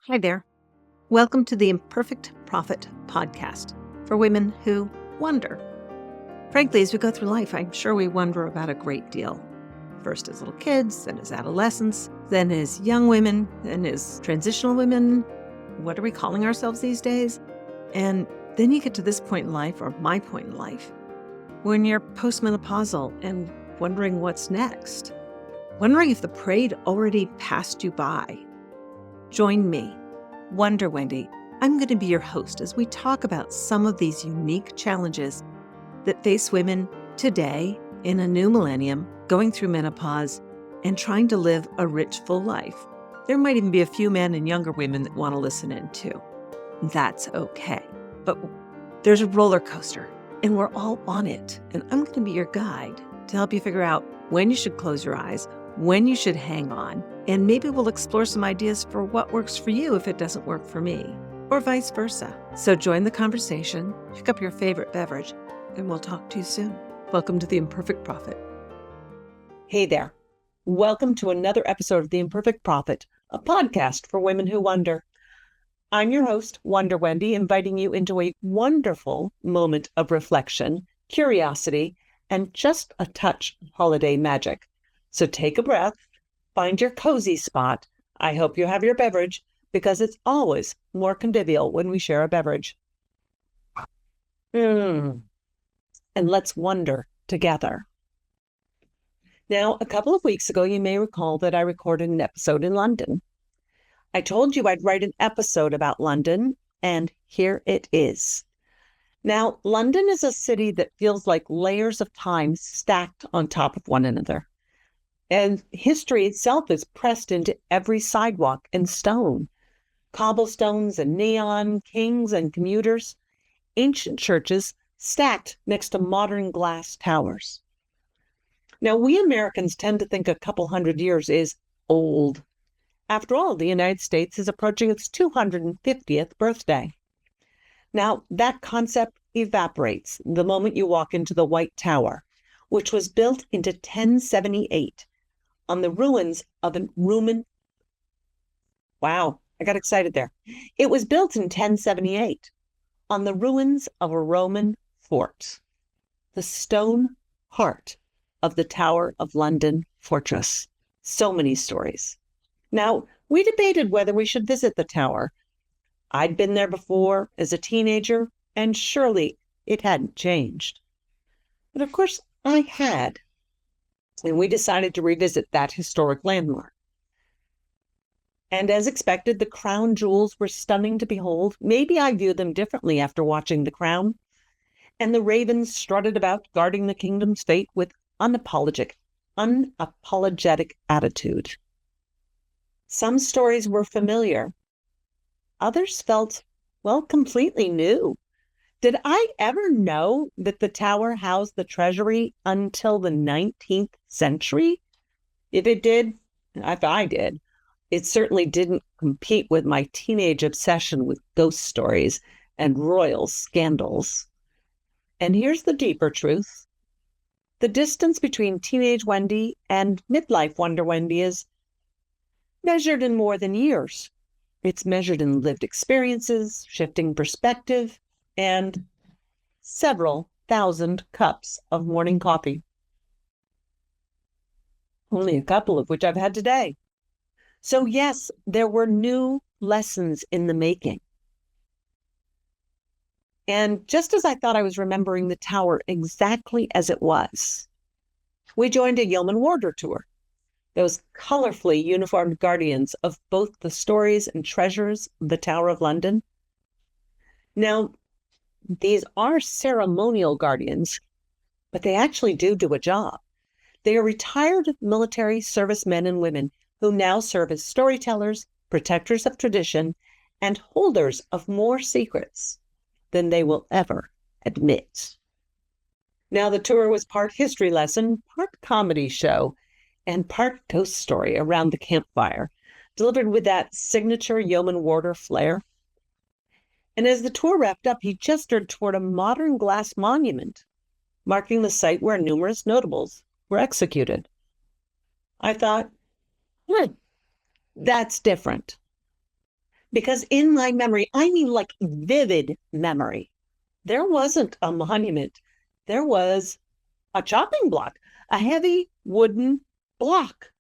Hi there. Welcome to the Imperfect Prophet podcast for women who wonder. Frankly, as we go through life, I'm sure we wonder about a great deal. First as little kids, then as adolescents, then as young women, then as transitional women. What are we calling ourselves these days? And then you get to this point in life, or my point in life, when you're postmenopausal and wondering what's next. Wondering if the parade already passed you by. Join me, Wonder Wendy. I'm going to be your host as we talk about some of these unique challenges that face women today in a new millennium, going through menopause and trying to live a rich, full life. There might even be a few men and younger women that want to listen in too. That's okay. But there's a roller coaster and we're all on it. And I'm going to be your guide to help you figure out when you should close your eyes, when you should hang on, and maybe we'll explore some ideas for what works for you if it doesn't work for me, or vice versa. So join the conversation, pick up your favorite beverage, and we'll talk to you soon. Welcome to the Imperfect Prophet. Hey there. Welcome to another episode of the Imperfect Prophet, a podcast for women who wonder. I'm your host, Wonder Wendy, inviting you into a wonderful moment of reflection, curiosity, and just a touch of holiday magic. So take a breath, find your cozy spot. I hope you have your beverage because it's always more convivial when we share a beverage. And let's wonder together. Now, a couple of weeks ago, you may recall that I recorded an episode in London. I told you I'd write an episode about London, and here it is. Now, London is a city that feels like layers of time stacked on top of one another. And history itself is pressed into every sidewalk and stone. Cobblestones and neon, kings and commuters, ancient churches stacked next to modern glass towers. Now, we Americans tend to think a couple hundred years is old. After all, the United States is approaching its 250th birthday. Now, that concept evaporates the moment you walk into the White Tower, which was built into 1078. On the ruins of a Roman. Wow, I got excited there. It was built in 1078 on the ruins of a Roman fort, the stone heart of the Tower of London fortress. So many stories. Now, we debated whether we should visit the tower. I'd been there before as a teenager, and surely it hadn't changed. But of course, I had. And we decided to revisit that historic landmark. And as expected, the crown jewels were stunning to behold. Maybe I view them differently after watching The Crown. And the ravens strutted about guarding the kingdom's fate with unapologetic attitude. Some stories were familiar. Others felt, completely new. Did I ever know that the tower housed the treasury until the 19th century? If I did, it certainly didn't compete with my teenage obsession with ghost stories and royal scandals. And here's the deeper truth. The distance between teenage Wendy and midlife Wonder Wendy is measured in more than years. It's measured in lived experiences, shifting perspective, and several thousand cups of morning coffee. Only a couple of which I've had today. So yes, there were new lessons in the making. And just as I thought I was remembering the tower exactly as it was, we joined a yeoman warder tour. Those colorfully uniformed guardians of both the stories and treasures of the Tower of London. Now, these are ceremonial guardians, but they actually do a job. They are retired military servicemen and women who now serve as storytellers, protectors of tradition, and holders of more secrets than they will ever admit. Now, the tour was part history lesson, part comedy show, and part ghost story around the campfire, delivered with that signature yeoman warder flair. And as the tour wrapped up, he gestured toward a modern glass monument, marking the site where numerous notables were executed. I thought, that's different. Because in my memory, I mean like vivid memory, there wasn't a monument. There was a chopping block, a heavy wooden block,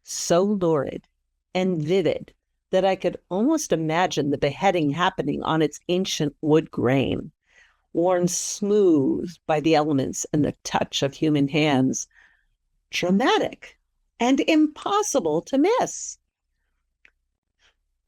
so lurid and vivid that I could almost imagine the beheading happening on its ancient wood grain, worn smooth by the elements and the touch of human hands. Dramatic and impossible to miss.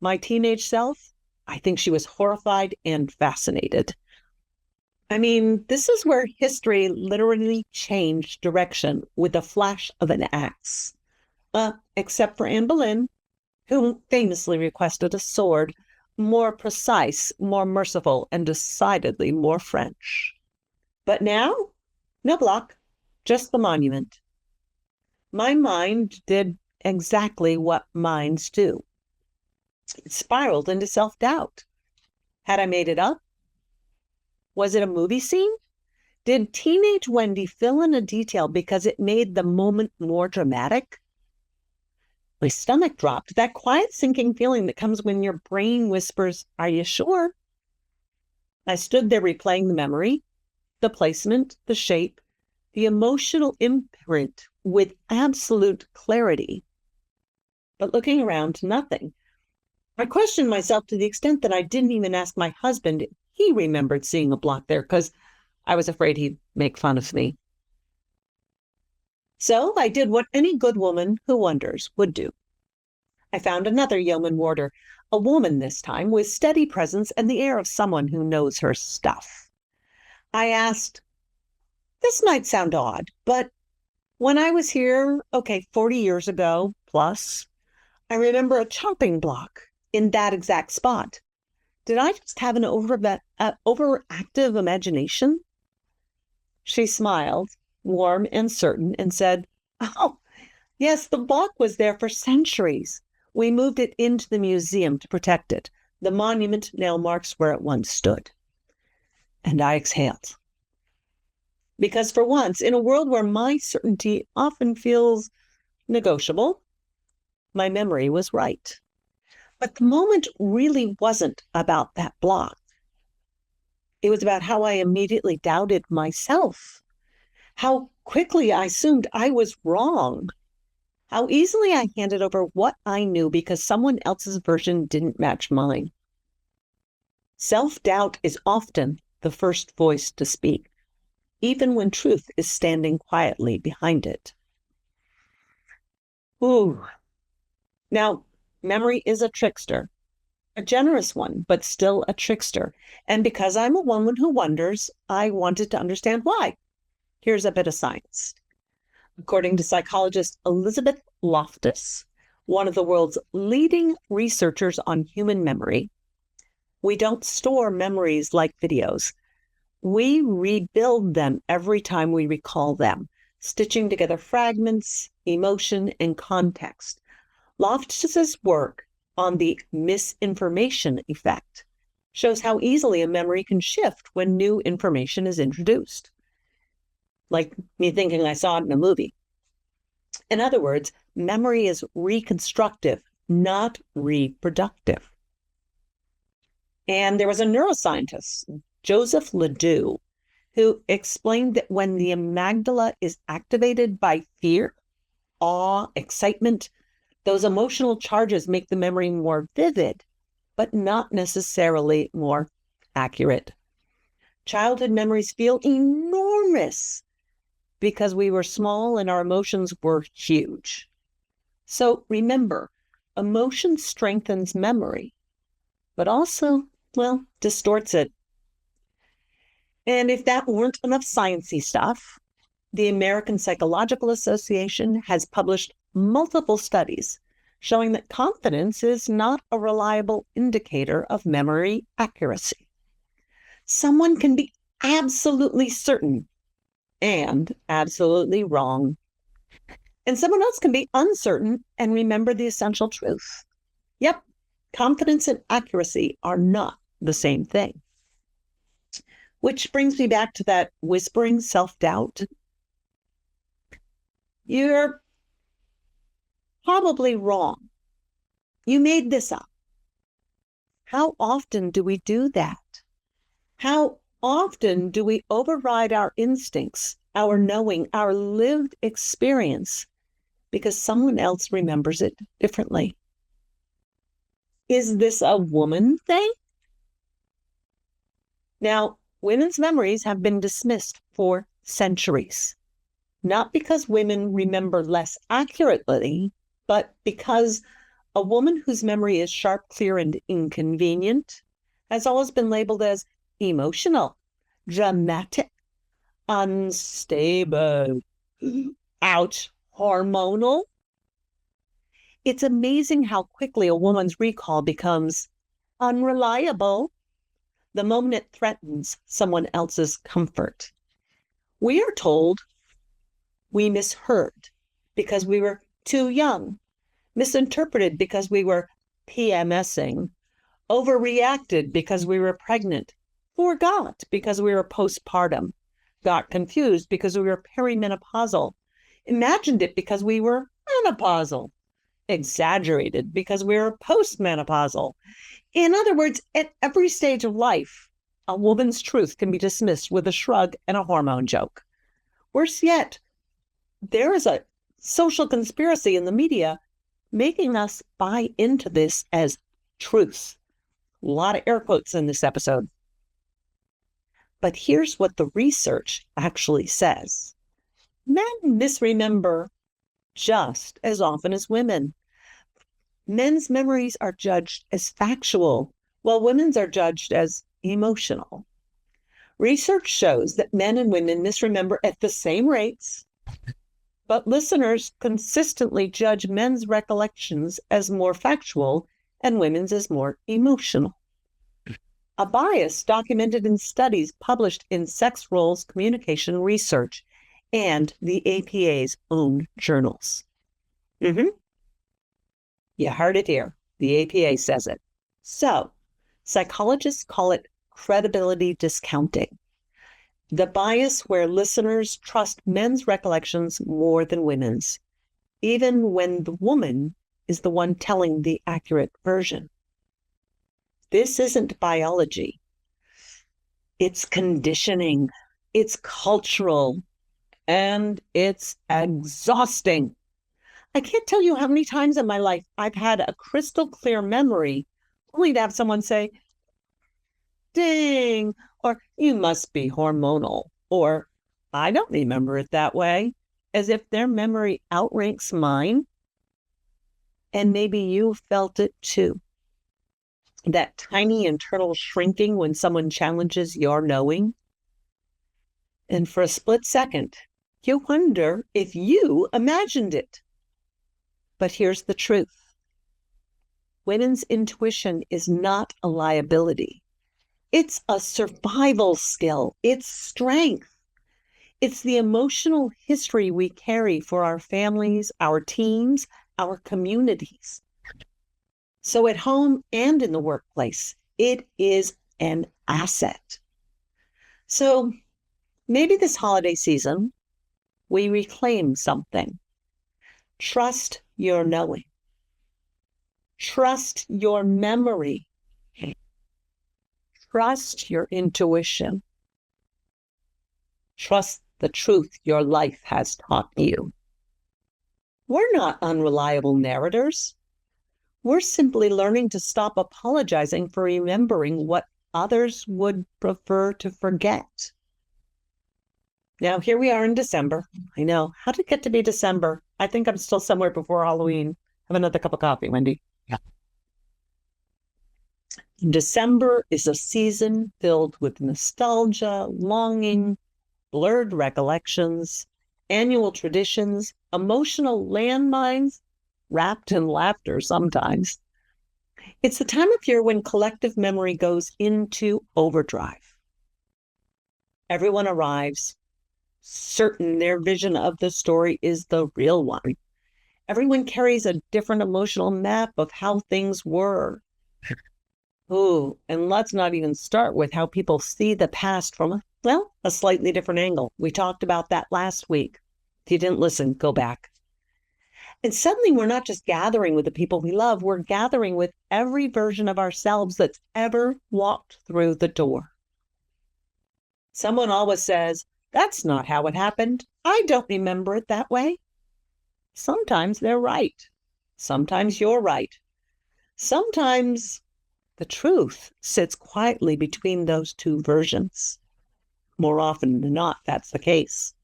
My teenage self, I think she was horrified and fascinated. I mean, this is where history literally changed direction with a flash of an axe. Except for Anne Boleyn, who famously requested a sword more precise, more merciful, and decidedly more French. But now, no block, just the monument. My mind did exactly what minds do. It spiraled into self-doubt. Had I made it up? Was it a movie scene? Did teenage Wendy fill in a detail because it made the moment more dramatic? My stomach dropped, that quiet sinking feeling that comes when your brain whispers, "Are you sure?" I stood there replaying the memory, the placement, the shape, the emotional imprint with absolute clarity. But looking around, nothing. I questioned myself to the extent that I didn't even ask my husband if he remembered seeing a block there because I was afraid he'd make fun of me. So I did what any good woman who wonders would do. I found another yeoman warder, a woman this time, with steady presence and the air of someone who knows her stuff. I asked, "This might sound odd, but when I was here, 40 years ago plus, I remember a chopping block in that exact spot. Did I just have an overactive imagination?" She smiled, warm and certain, and said, "Oh, yes, the block was there for centuries. We moved it into the museum to protect it. The monument now marks where it once stood." And I exhaled. Because for once, in a world where my certainty often feels negotiable, my memory was right. But the moment really wasn't about that block. It was about how I immediately doubted myself, how quickly I assumed I was wrong, how easily I handed over what I knew because someone else's version didn't match mine. Self-doubt is often the first voice to speak, even when truth is standing quietly behind it. Ooh. Now, memory is a trickster, a generous one, but still a trickster. And because I'm a woman who wonders, I wanted to understand why. Here's a bit of science. According to psychologist Elizabeth Loftus, one of the world's leading researchers on human memory, we don't store memories like videos. We rebuild them every time we recall them, stitching together fragments, emotion, and context. Loftus's work on the misinformation effect shows how easily a memory can shift when new information is introduced. Like me thinking I saw it in a movie. In other words, memory is reconstructive, not reproductive. And there was a neuroscientist, Joseph Ledoux, who explained that when the amygdala is activated by fear, awe, excitement, those emotional charges make the memory more vivid, but not necessarily more accurate. Childhood memories feel enormous because we were small and our emotions were huge. So remember, emotion strengthens memory, but also, distorts it. And if that weren't enough sciencey stuff, the American Psychological Association has published multiple studies showing that confidence is not a reliable indicator of memory accuracy. Someone can be absolutely certain and absolutely wrong. And someone else can be uncertain and remember the essential truth. Yep, confidence and accuracy are not the same thing. Which brings me back to that whispering self-doubt. You're probably wrong. You made this up. How often do we do that? How often do we override our instincts, our knowing, our lived experience because someone else remembers it differently? Is this a woman thing? Now, women's memories have been dismissed for centuries, not because women remember less accurately, but because a woman whose memory is sharp, clear, and inconvenient has always been labeled as emotional, dramatic, unstable, ouch, hormonal. It's amazing how quickly a woman's recall becomes unreliable the moment it threatens someone else's comfort. We are told we misheard because we were too young, misinterpreted because we were PMSing, overreacted because we were pregnant, forgot because we were postpartum, got confused because we were perimenopausal, imagined it because we were menopausal, exaggerated because we were postmenopausal. In other words, at every stage of life, a woman's truth can be dismissed with a shrug and a hormone joke. Worse yet, there is a social conspiracy in the media making us buy into this as truth. A lot of air quotes in this episode. But here's what the research actually says. Men misremember just as often as women. Men's memories are judged as factual, while women's are judged as emotional. Research shows that men and women misremember at the same rates, but listeners consistently judge men's recollections as more factual and women's as more emotional. A bias documented in studies published in Sex Roles Communication Research and the APA's own journals. You heard it here. The APA says it. So, psychologists call it credibility discounting. The bias where listeners trust men's recollections more than women's, even when the woman is the one telling the accurate version. This isn't biology. It's conditioning. It's cultural. And it's exhausting. I can't tell you how many times in my life I've had a crystal clear memory only to have someone say, ding, or you must be hormonal, or I don't remember it that way, as if their memory outranks mine. And maybe you felt it too. That tiny internal shrinking when someone challenges your knowing. And for a split second, you wonder if you imagined it. But here's the truth. Women's intuition is not a liability. It's a survival skill. It's strength. It's the emotional history we carry for our families, our teams, our communities. So at home and in the workplace, it is an asset. So maybe this holiday season, we reclaim something. Trust your knowing. Trust your memory. Trust your intuition. Trust the truth your life has taught you. We're not unreliable narrators. We're simply learning to stop apologizing for remembering what others would prefer to forget. Now, here we are in December. I know. How did it get to be December? I think I'm still somewhere before Halloween. Have another cup of coffee, Wendy. Yeah. December is a season filled with nostalgia, longing, blurred recollections, annual traditions, emotional landmines, wrapped in laughter sometimes. It's the time of year when collective memory goes into overdrive. Everyone arrives, certain their vision of the story is the real one. Everyone carries a different emotional map of how things were. Ooh, and let's not even start with how people see the past from, a slightly different angle. We talked about that last week. If you didn't listen, go back. And suddenly we're not just gathering with the people we love, we're gathering with every version of ourselves that's ever walked through the door. Someone always says, "That's not how it happened. I don't remember it that way." Sometimes they're right. Sometimes you're right. Sometimes the truth sits quietly between those two versions. More often than not, that's the case.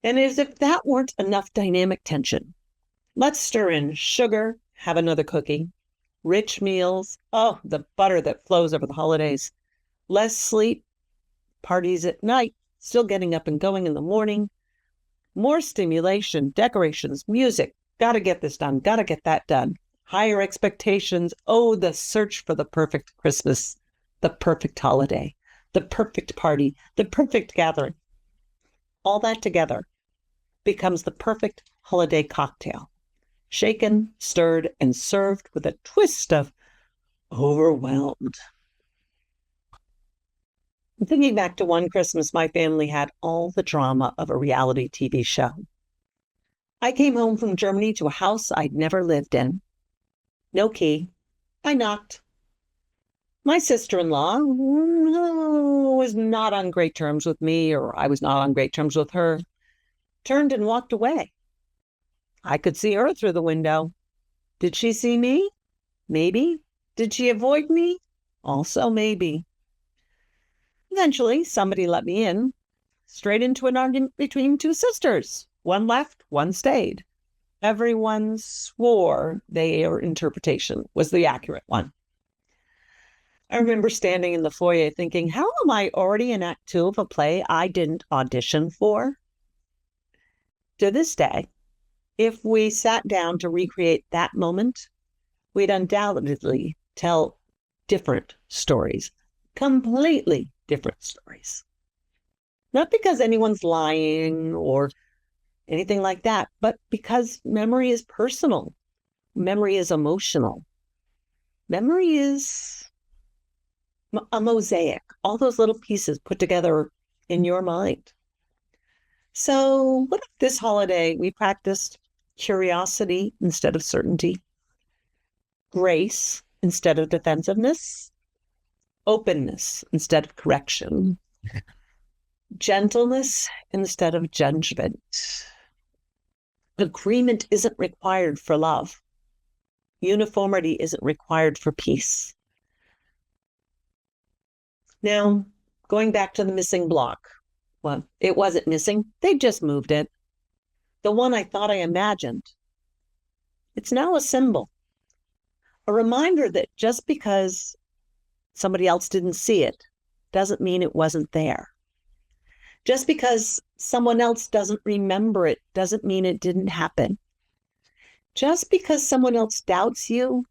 And as if that weren't enough dynamic tension, let's stir in sugar, have another cookie, rich meals, oh, the butter that flows over the holidays, less sleep, parties at night, still getting up and going in the morning, more stimulation, decorations, music, gotta get this done, gotta get that done, higher expectations, oh, the search for the perfect Christmas, the perfect holiday, the perfect party, the perfect gathering. All that together becomes the perfect holiday cocktail, shaken, stirred, and served with a twist of overwhelmed. Thinking back to one Christmas, my family had all the drama of a reality TV show. I came home from Germany to a house I'd never lived in. No key. I knocked. My sister-in-law, who was not on great terms with me, or I was not on great terms with her, turned and walked away. I could see her through the window. Did she see me? Maybe. Did she avoid me? Also maybe. Eventually, somebody let me in, straight into an argument between two sisters. One left, one stayed. Everyone swore their interpretation was the accurate one. I remember standing in the foyer thinking, how am I already in Act 2 of a play I didn't audition for? To this day, if we sat down to recreate that moment, we'd undoubtedly tell different stories, completely different stories. Not because anyone's lying or anything like that, but because memory is personal. Memory is emotional. Memory is a mosaic, all those little pieces put together in your mind. So what if this holiday we practiced curiosity instead of certainty, grace instead of defensiveness, openness instead of correction, gentleness instead of judgment? Agreement isn't required for love. Uniformity isn't required for peace. Now, going back to the missing block. Well, it wasn't missing. They just moved it. The one I thought I imagined. It's now a symbol. A reminder that just because somebody else didn't see it doesn't mean it wasn't there. Just because someone else doesn't remember it doesn't mean it didn't happen. Just because someone else doubts you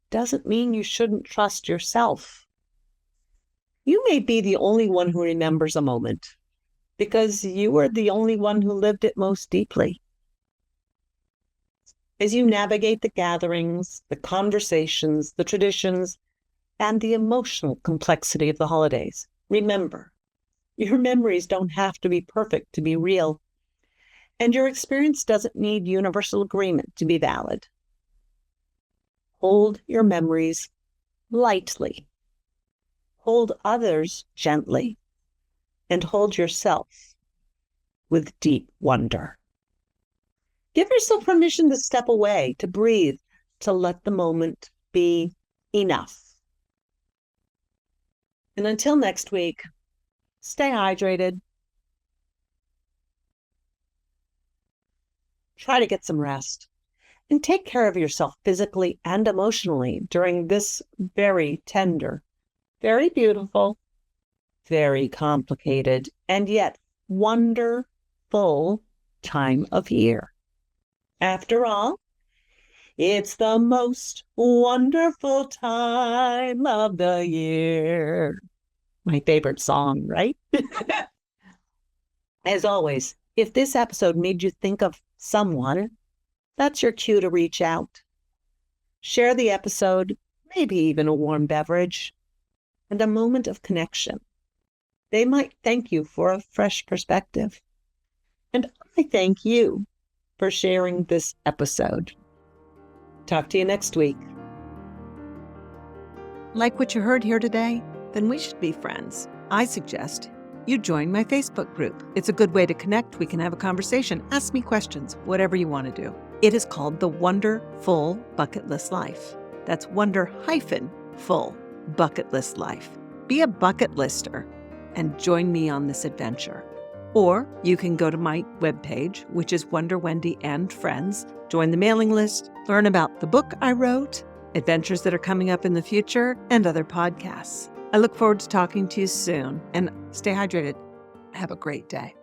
doesn't mean you shouldn't trust yourself. You may be the only one who remembers a moment because you were the only one who lived it most deeply. As you navigate the gatherings, the conversations, the traditions, and the emotional complexity of the holidays, remember, your memories don't have to be perfect to be real, and your experience doesn't need universal agreement to be valid. Hold your memories lightly. Hold others gently, and hold yourself with deep wonder. Give yourself permission to step away, to breathe, to let the moment be enough. And until next week, stay hydrated. Try to get some rest. And take care of yourself physically and emotionally during this very tender, very beautiful, very complicated, and yet wonderful time of year. After all, it's the most wonderful time of the year. My favorite song, right? As always, if this episode made you think of someone, that's your cue to reach out. Share the episode, maybe even a warm beverage, and a moment of connection. They might thank you for a fresh perspective. And I thank you for sharing this episode. Talk to you next week. Like what you heard here today? Then we should be friends. I suggest you join my Facebook group. It's a good way to connect. We can have a conversation. Ask me questions, whatever you want to do. It is called the Wonderful Bucket List Life. That's Wonder-Full Bucket List Life. Be a bucket lister and join me on this adventure. Or you can go to my webpage, which is Wonder Wendy and Friends, join the mailing list, learn about the book I wrote, adventures that are coming up in the future, and other podcasts. I look forward to talking to you soon, and stay hydrated. Have a great day.